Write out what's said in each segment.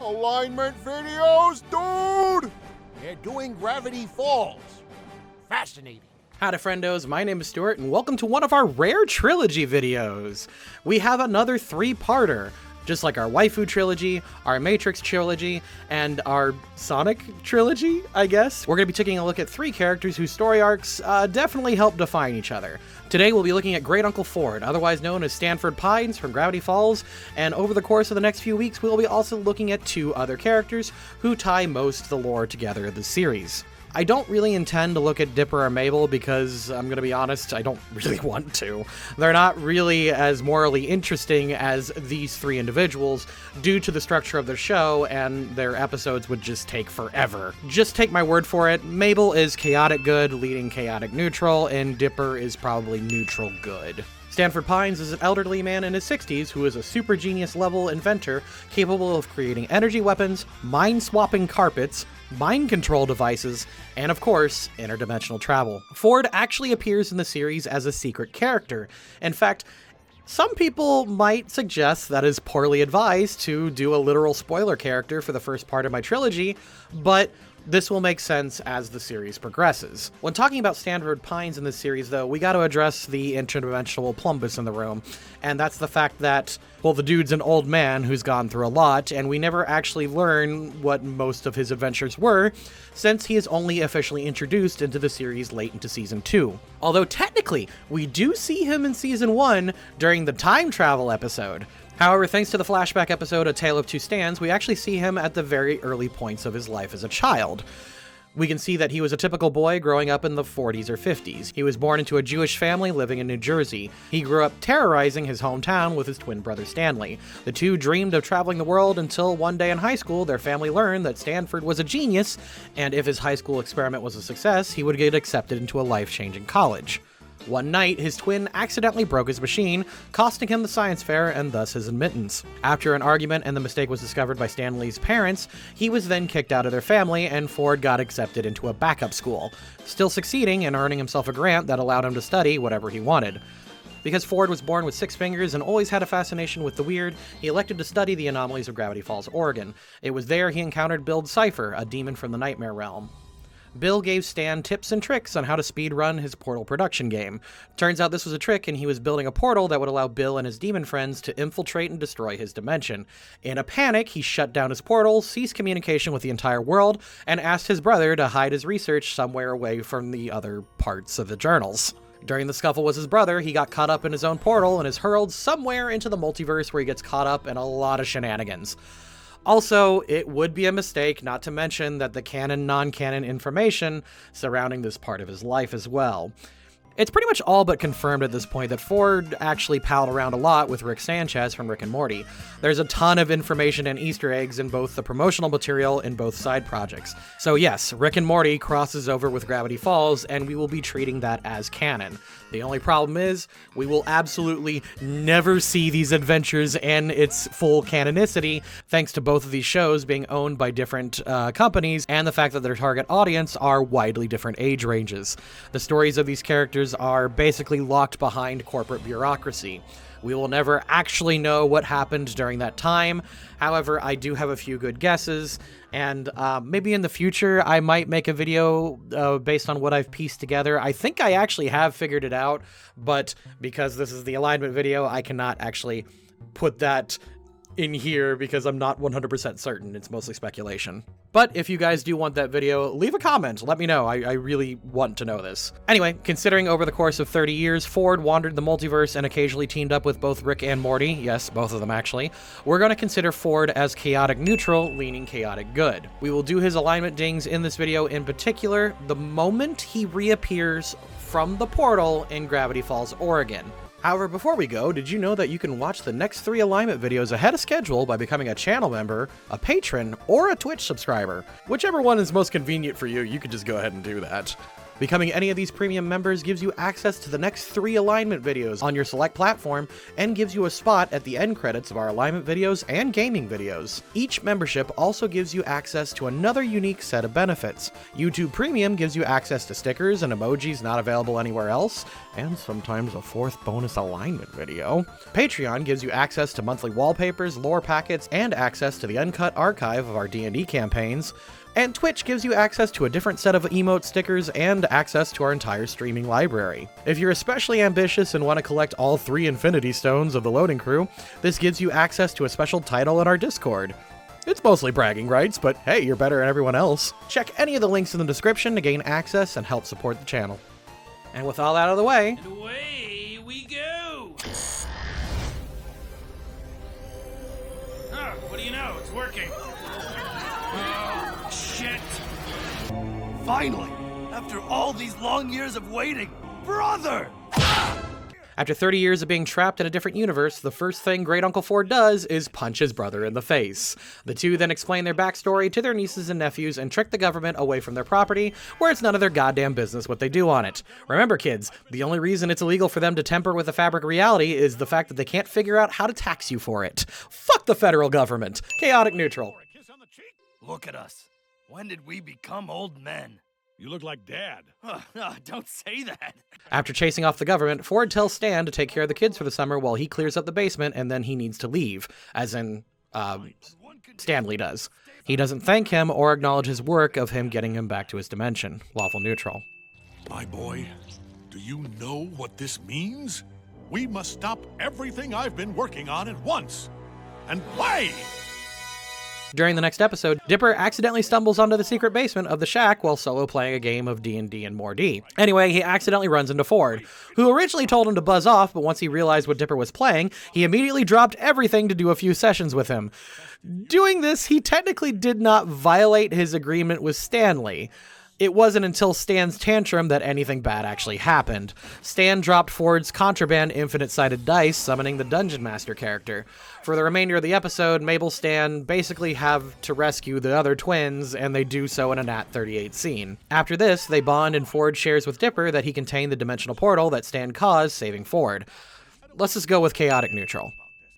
Alignment videos, dude! They're doing Gravity Falls. Fascinating. Howdy friendos, my name is Stuart and welcome to one of our rare trilogy videos. We have another three-parter, just like our Waifu trilogy, our Matrix trilogy, and our Sonic trilogy, I guess. We're going to be taking a look at three characters whose story arcs definitely help define each other. Today we'll be looking at Great Uncle Ford, otherwise known as Standford Pines from Gravity Falls, and over the course of the next few weeks we'll be also looking at two other characters who tie most of the lore together in the series. I don't really intend to look at Dipper or Mabel because, I'm gonna be honest, I don't really want to. They're not really as morally interesting as these three individuals due to the structure of their show, and their episodes would just take forever. Just take my word for it, Mabel is chaotic good, leading chaotic neutral, and Dipper is probably neutral good. Standford Pines is an elderly man in his 60s who is a super genius level inventor capable of creating energy weapons, mind-swapping carpets, mind control devices, and of course, interdimensional travel. Ford actually appears in the series as a secret character. In fact, some people might suggest that is poorly advised to do a literal spoiler character for the first part of my trilogy, but this will make sense as the series progresses. When talking about Standford Pines in this series, though, we got to address the interdimensional plumbus in the room, and that's the fact that, well, the dude's an old man who's gone through a lot, and we never actually learn what most of his adventures were, since he is only officially introduced into the series late into Season 2. Although technically, we do see him in Season 1 during the time travel episode. However, thanks to the flashback episode A Tale of Two Stands, we actually see him at the very early points of his life as a child. We can see that he was a typical boy growing up in the 40s or 50s. He was born into a Jewish family living in New Jersey. He grew up terrorizing his hometown with his twin brother Stanley. The two dreamed of traveling the world until one day in high school, their family learned that Stanford was a genius, and if his high school experiment was a success, he would get accepted into a life-changing college. One night, his twin accidentally broke his machine, costing him the science fair and thus his admittance. After an argument and the mistake was discovered by Stanley's parents, he was then kicked out of their family and Ford got accepted into a backup school, still succeeding and earning himself a grant that allowed him to study whatever he wanted. Because Ford was born with 6 fingers and always had a fascination with the weird, he elected to study the anomalies of Gravity Falls, Oregon. It was there he encountered Bill Cipher, a demon from the Nightmare Realm. Bill gave Stan tips and tricks on how to speedrun his Portal production game. Turns out this was a trick and he was building a portal that would allow Bill and his demon friends to infiltrate and destroy his dimension. In a panic, he shut down his portal, ceased communication with the entire world, and asked his brother to hide his research somewhere away from the other parts of the journals. During the scuffle with his brother, he got caught up in his own portal and is hurled somewhere into the multiverse where he gets caught up in a lot of shenanigans. Also, it would be a mistake not to mention that the canon-non-canon information surrounding this part of his life as well. It's pretty much all but confirmed at this point that Ford actually palled around a lot with Rick Sanchez from Rick and Morty. There's a ton of information and Easter eggs in both the promotional material in both side projects. So yes, Rick and Morty crosses over with Gravity Falls, and we will be treating that as canon. The only problem is, we will absolutely never see these adventures in its full canonicity, thanks to both of these shows being owned by different companies, and the fact that their target audience are widely different age ranges. The stories of these characters are basically locked behind corporate bureaucracy. We will never actually know what happened during that time. However, I do have a few good guesses, and maybe in the future I might make a video based on what I've pieced together. I think I actually have figured it out, but because this is the alignment video, I cannot actually put that in here because I'm not 100% certain. It's mostly speculation. But if you guys do want that video, leave a comment. Let me know. I really want to know this. Anyway, considering over the course of 30 years, Ford wandered the multiverse and occasionally teamed up with both Rick and Morty, yes, both of them actually, we're going to consider Ford as chaotic neutral, leaning chaotic good. We will do his alignment dings in this video, in particular, the moment he reappears from the portal in Gravity Falls, Oregon. However, before we go, did you know that you can watch the next 3 alignment videos ahead of schedule by becoming a channel member, a patron, or a Twitch subscriber? Whichever one is most convenient for you, you can just go ahead and do that. Becoming any of these premium members gives you access to the next 3 alignment videos on your select platform and gives you a spot at the end credits of our alignment videos and gaming videos. Each membership also gives you access to another unique set of benefits. YouTube Premium gives you access to stickers and emojis not available anywhere else, and sometimes a 4th bonus alignment video. Patreon gives you access to monthly wallpapers, lore packets, and access to the uncut archive of our D&D campaigns. And Twitch gives you access to a different set of emote stickers and access to our entire streaming library. If you're especially ambitious and want to collect all 3 Infinity Stones of the Loading Crew, this gives you access to a special title in our Discord. It's mostly bragging rights, but hey, you're better than everyone else. Check any of the links in the description to gain access and help support the channel. And with all out of the way, and away we go! Oh, what do you know? It's working. Oh, shit! Finally! After all these long years of waiting! Brother! after 30 years of being trapped in a different universe, the first thing Great Uncle Ford does is punch his brother in the face. The two then explain their backstory to their nieces and nephews and trick the government away from their property, where it's none of their goddamn business what they do on it. Remember, kids, the only reason it's illegal for them to tamper with the fabric of reality is the fact that they can't figure out how to tax you for it. Fuck the federal government. Chaotic neutral. Look at us. When did we become old men? You look like Dad. Don't say that. After chasing off the government, Ford tells Stan to take care of the kids for the summer while he clears up the basement, and then he needs to leave, as in, Stanley does. He doesn't thank him or acknowledge his work of him getting him back to his dimension. Lawful neutral. My boy, do you know what this means? We must stop everything I've been working on at once and play! During the next episode, Dipper accidentally stumbles onto the secret basement of the shack while solo playing a game of D&D and more D. Anyway, he accidentally runs into Ford, who originally told him to buzz off, but once he realized what Dipper was playing, he immediately dropped everything to do a few sessions with him. Doing this, he technically did not violate his agreement with Stanley. It wasn't until Stan's tantrum that anything bad actually happened. Stan dropped Ford's contraband infinite-sided dice, summoning the Dungeon Master character. For the remainder of the episode, Mabel and Stan basically have to rescue the other twins, and they do so in a Nat 38 scene. After this, they bond and Ford shares with Dipper that he contained the dimensional portal that Stan caused, saving Ford. Let's just go with chaotic neutral.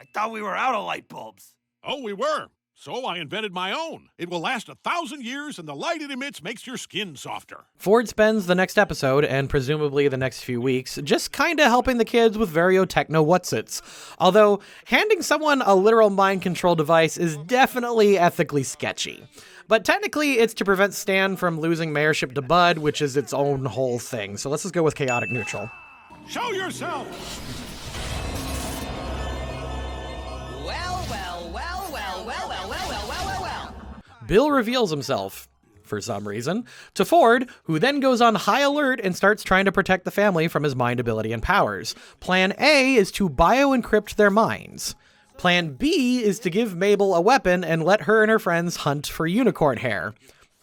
I thought we were out of light bulbs. Oh, we were. So I invented my own. It will last 1,000 years, and the light it emits makes your skin softer. Ford spends the next episode, and presumably the next few weeks, just kinda helping the kids with Vario-Techno Whatsits. Although, handing someone a literal mind control device is definitely ethically sketchy. But technically, it's to prevent Stan from losing mayorship to Bud, which is its own whole thing. So let's just go with chaotic neutral. Show yourself! Bill reveals himself, for some reason, to Ford, who then goes on high alert and starts trying to protect the family from his mind ability and powers. Plan A is to bio-encrypt their minds. Plan B is to give Mabel a weapon and let her and her friends hunt for unicorn hair.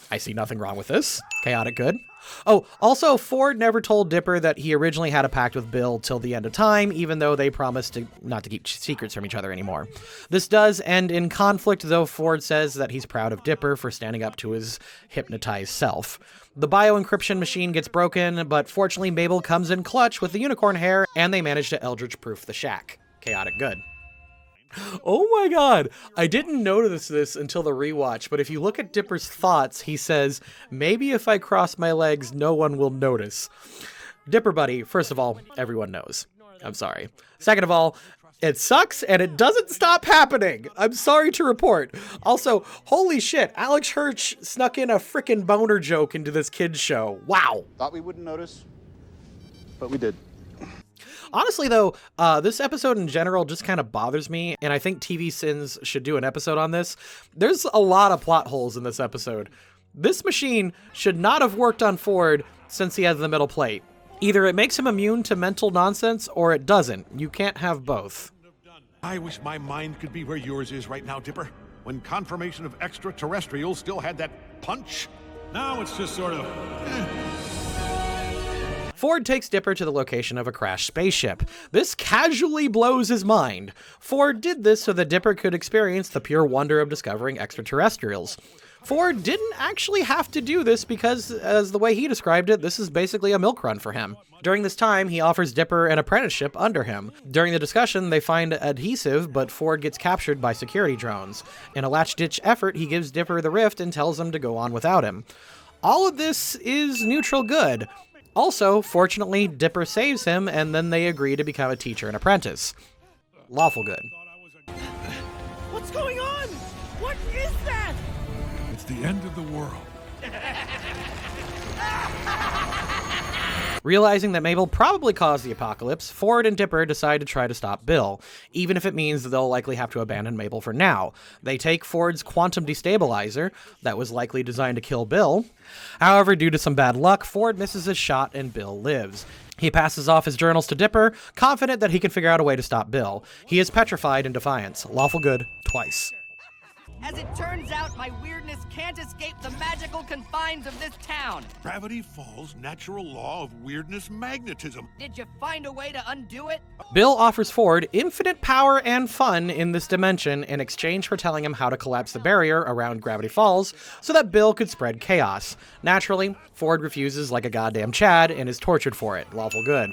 I see nothing wrong with this. Chaotic good. Oh, also, Ford never told Dipper that he originally had a pact with Bill till the end of time, even though they promised not to keep secrets from each other anymore. This does end in conflict, though Ford says that he's proud of Dipper for standing up to his hypnotized self. The bio-encryption machine gets broken, but fortunately Mabel comes in clutch with the unicorn hair, and they manage to eldritch-proof the shack. Chaotic good. Oh my god, I didn't notice this until the rewatch, but if you look at Dipper's thoughts, he says, maybe if I cross my legs, no one will notice. Dipper buddy, first of all, everyone knows. I'm sorry. Second of all, it sucks and it doesn't stop happening. I'm sorry to report. Also, holy shit, Alex Hirsch snuck in a frickin' boner joke into this kid's show. Wow. Thought we wouldn't notice, but we did. Honestly, though, this episode in general just kind of bothers me, and I think TV Sins should do an episode on this. There's a lot of plot holes in this episode. This machine should not have worked on Ford since he has the middle plate. Either it makes him immune to mental nonsense, or it doesn't. You can't have both. I wish my mind could be where yours is right now, Dipper. When confirmation of extraterrestrials still had that punch. Now it's just sort of... Ford takes Dipper to the location of a crashed spaceship. This casually blows his mind. Ford did this so that Dipper could experience the pure wonder of discovering extraterrestrials. Ford didn't actually have to do this because, as the way he described it, this is basically a milk run for him. During this time, he offers Dipper an apprenticeship under him. During the discussion, they find Adhesive, but Ford gets captured by security drones. In a last-ditch effort, he gives Dipper the rift and tells him to go on without him. All of this is neutral good. Also, fortunately, Dipper saves him, and then they agree to become a teacher and apprentice. Lawful good. What's going on? What is that? It's the end of the world. Realizing that Mabel probably caused the apocalypse, Ford and Dipper decide to try to stop Bill, even if it means that they'll likely have to abandon Mabel for now. They take Ford's quantum destabilizer, that was likely designed to kill Bill. However, due to some bad luck, Ford misses his shot and Bill lives. He passes off his journals to Dipper, confident that he can figure out a way to stop Bill. He is petrified in defiance. Lawful good twice. As it turns out, my weirdness can't escape the magical confines of this town. Gravity Falls' natural law of weirdness magnetism. Did you find a way to undo it? Bill offers Ford infinite power and fun in this dimension in exchange for telling him how to collapse the barrier around Gravity Falls so that Bill could spread chaos. Naturally, Ford refuses like a goddamn Chad and is tortured for it. Lawful good.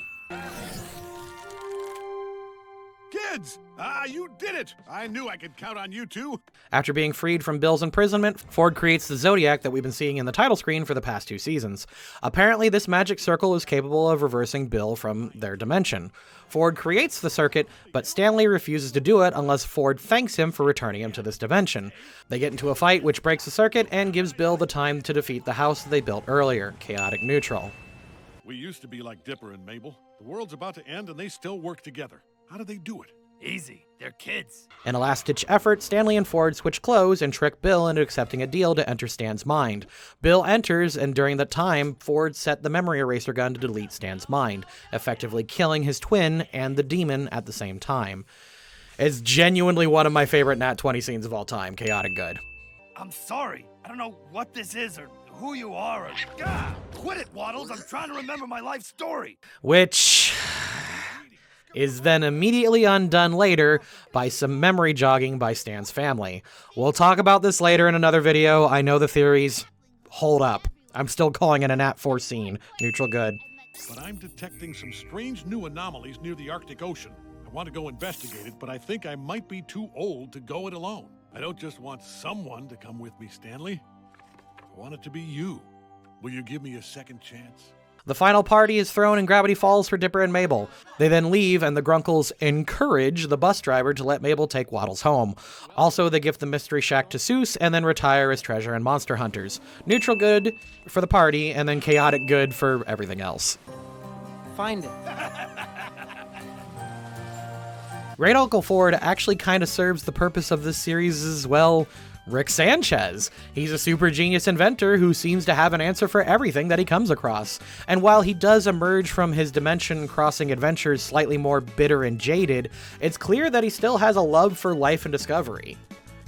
Kids! You did it! I knew I could count on you two. After being freed from Bill's imprisonment, Ford creates the Zodiac that we've been seeing in the title screen for the past 2 seasons. Apparently, this magic circle is capable of reversing Bill from their dimension. Ford creates the circuit, but Stanley refuses to do it unless Ford thanks him for returning him to this dimension. They get into a fight which breaks the circuit and gives Bill the time to defeat the house that they built earlier, chaotic neutral. We used to be like Dipper and Mabel. The world's about to end and they still work together. How do they do it? Easy. They're kids. In a last-ditch effort, Stanley and Ford switch clothes and trick Bill into accepting a deal to enter Stan's mind. Bill enters, and during that time, Ford set the memory eraser gun to delete Stan's mind, effectively killing his twin and the demon at the same time. It's genuinely one of my favorite Nat 20 scenes of all time, chaotic good. I'm sorry. I don't know what this is or who you are or... God, quit it, Waddles. I'm trying to remember my life story. Which is then immediately undone later by some memory jogging by Stan's family. We'll talk about this later in another video. I know the theories hold up. I'm still calling it a Nat 4 scene. Neutral good. But I'm detecting some strange new anomalies near the Arctic Ocean. I want to go investigate it, but I think I might be too old to go it alone. I don't just want someone to come with me, Stanley. I want it to be you. Will you give me a second chance? The final party is thrown in Gravity Falls for Dipper and Mabel. They then leave, and the Grunkles encourage the bus driver to let Mabel take Waddles home. Also, they give the mystery shack to Seuss and then retire as treasure and monster hunters. Neutral good for the party, and then chaotic good for everything else. Find it. Great Uncle Ford actually kind of serves the purpose of this series as well. Rick Sanchez. He's a super genius inventor who seems to have an answer for everything that he comes across. And while he does emerge from his dimension-crossing adventures slightly more bitter and jaded, it's clear that he still has a love for life and discovery.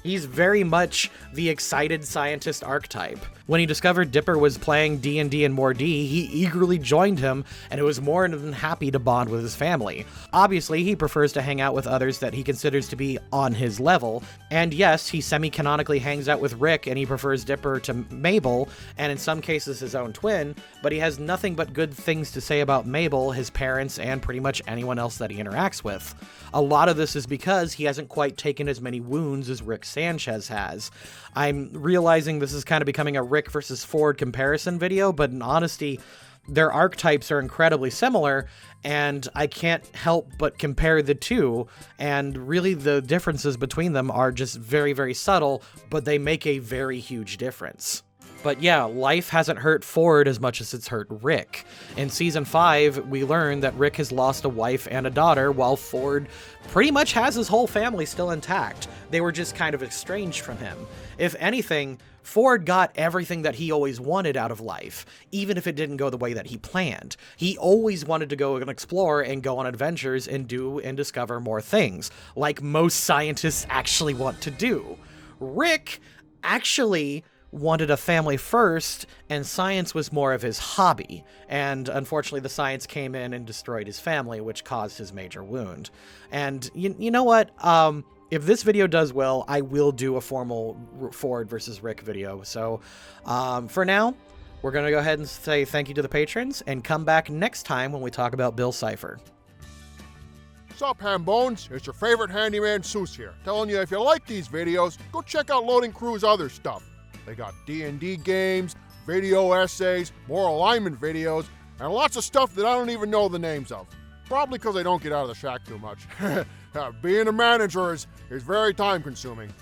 He's very much the excited scientist archetype. When he discovered Dipper was playing D&D and more D, he eagerly joined him and was more than happy to bond with his family. Obviously, he prefers to hang out with others that he considers to be on his level. And yes, he semi-canonically hangs out with Rick and he prefers Dipper to Mabel, and in some cases his own twin, but he has nothing but good things to say about Mabel, his parents, and pretty much anyone else that he interacts with. A lot of this is because he hasn't quite taken as many wounds as Rick Sanchez has. I'm realizing this is kind of becoming a Rick versus Ford comparison video, but in honesty, their archetypes are incredibly similar, and I can't help but compare the two, and really the differences between them are just very, very subtle, but they make a very huge difference. But yeah, life hasn't hurt Ford as much as it's hurt Rick. In Season 5, we learn that Rick has lost a wife and a daughter, while Ford pretty much has his whole family still intact. They were just kind of estranged from him. If anything, Ford got everything that he always wanted out of life, even if it didn't go the way that he planned. He always wanted to go and explore and go on adventures and do and discover more things, like most scientists actually want to do. Rick actually wanted a family first, and science was more of his hobby, and unfortunately the science came in and destroyed his family, which caused his major wound. And you know what? if this video does well, I will do a formal Ford versus Rick video. So for now, we're going to go ahead and say thank you to the patrons and come back next time when we talk about Bill Cipher. Sup, Hambones? It's your favorite handyman, Seuss here, telling you if you like these videos, go check out Loading Crew's other stuff. They got D&D games, video essays, more alignment videos, and lots of stuff that I don't even know the names of. Probably because I don't get out of the shack too much. Being a manager is very time-consuming.